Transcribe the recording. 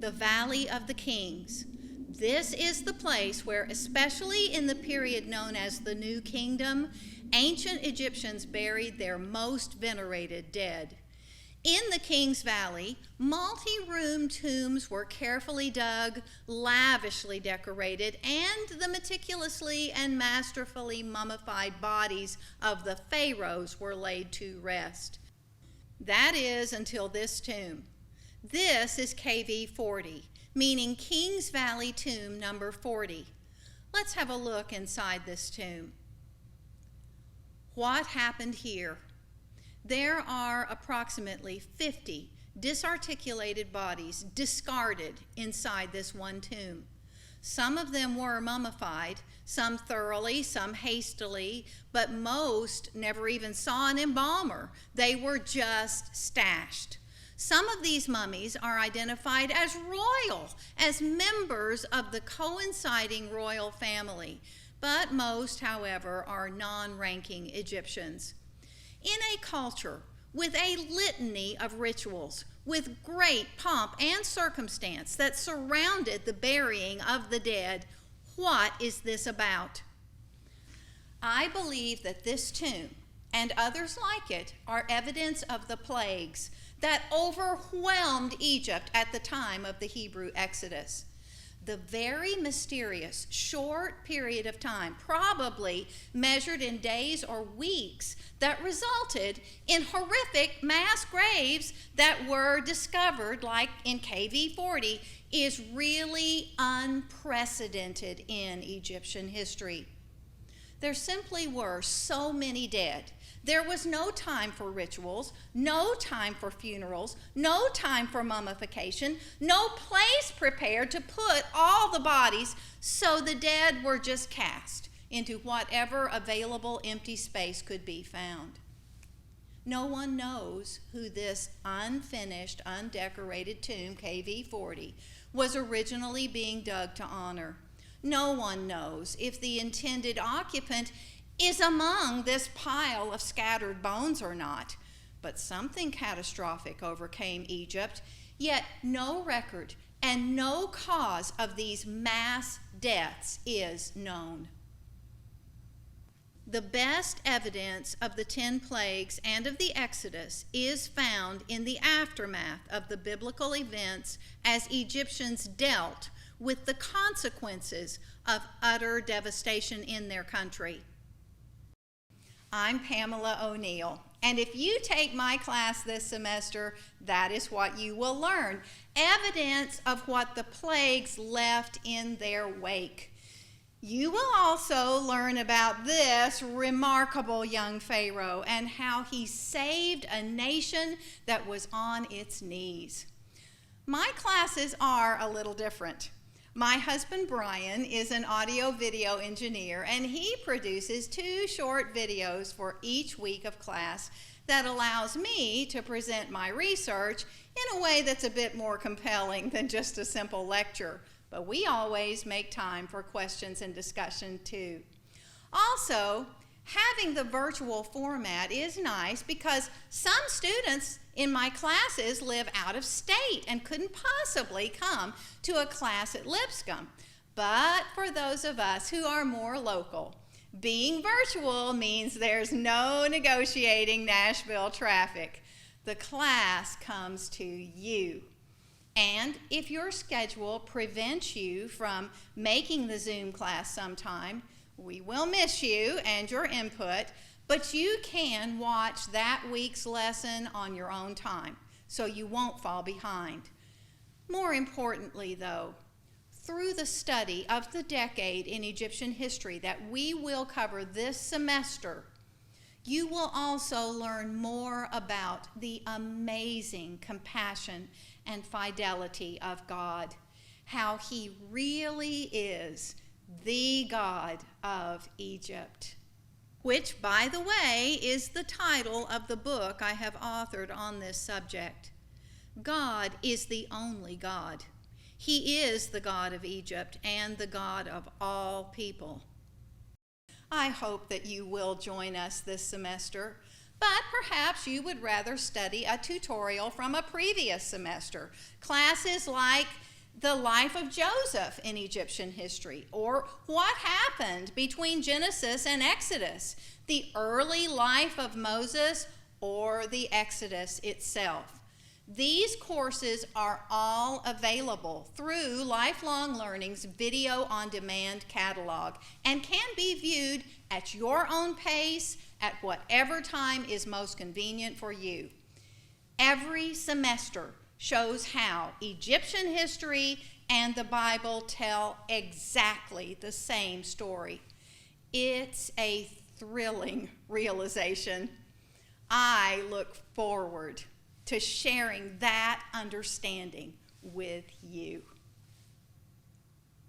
the Valley of the Kings. This is the place where, especially in the period known as the New Kingdom, ancient Egyptians buried their most venerated dead. In the King's Valley, multi-room tombs were carefully dug, lavishly decorated, and the meticulously and masterfully mummified bodies of the pharaohs were laid to rest. That is, until this tomb. This is KV 40, meaning King's Valley tomb number 40. Let's have a look inside this tomb. What happened here? There are approximately 50 disarticulated bodies discarded inside this one tomb. Some of them were mummified, some thoroughly, some hastily, but most never even saw an embalmer. They were just stashed. Some of these mummies are identified as royal, as members of the coinciding royal family, but most, however, are non-ranking Egyptians. In a culture with a litany of rituals, with great pomp and circumstance that surrounded the burying of the dead, what is this about? I believe that this tomb and others like it are evidence of the plagues that overwhelmed Egypt at the time of the Hebrew Exodus. The very mysterious short period of time, probably measured in days or weeks, that resulted in horrific mass graves that were discovered, like in KV 40, is really unprecedented in Egyptian history. There simply were so many dead. There was no time for rituals, no time for funerals, no time for mummification, no place prepared to put all the bodies, so the dead were just cast into whatever available empty space could be found. No one knows who this unfinished, undecorated tomb, KV 40, was originally being dug to honor. No one knows if the intended occupant is among this pile of scattered bones or not. But something catastrophic overcame Egypt, yet no record and no cause of these mass deaths is known. The best evidence of the 10 plagues and of the Exodus is found in the aftermath of the biblical events as Egyptians dealt with the consequences of utter devastation in their country. I'm Pamela O'Neal, and if you take my class this semester, that is what you will learn. Evidence of what the plagues left in their wake. You will also learn about this remarkable young Pharaoh and how he saved a nation that was on its knees. My classes are a little different. My husband, Brian, is an audio-video engineer, and he produces 2 short videos for each week of class that allows me to present my research in a way that's a bit more compelling than just a simple lecture. But we always make time for questions and discussion, too. Also, having the virtual format is nice because some students in my classes live out of state and couldn't possibly come to a class at Lipscomb. But for those of us who are more local, being virtual means there's no negotiating Nashville traffic. The class comes to you. And if your schedule prevents you from making the Zoom class sometime, we will miss you and your input, but you can watch that week's lesson on your own time, so you won't fall behind. More importantly, though, through the study of the decade in Egyptian history that we will cover this semester, you will also learn more about the amazing compassion and fidelity of God, how he really is the God of Egypt, which, by the way, is the title of the book I have authored on this subject. God is the only God. He is the God of Egypt and the God of all people. I hope that you will join us this semester, but perhaps you would rather study a tutorial from a previous semester. Classes like the life of Joseph in Egyptian history, or what happened between Genesis and Exodus, the early life of Moses, or the Exodus itself. These courses are all available through Lifelong Learning's Video on Demand catalog and can be viewed at your own pace at whatever time is most convenient for you. Every semester shows how Egyptian history and the Bible tell exactly the same story. It's a thrilling realization. I look forward to sharing that understanding with you.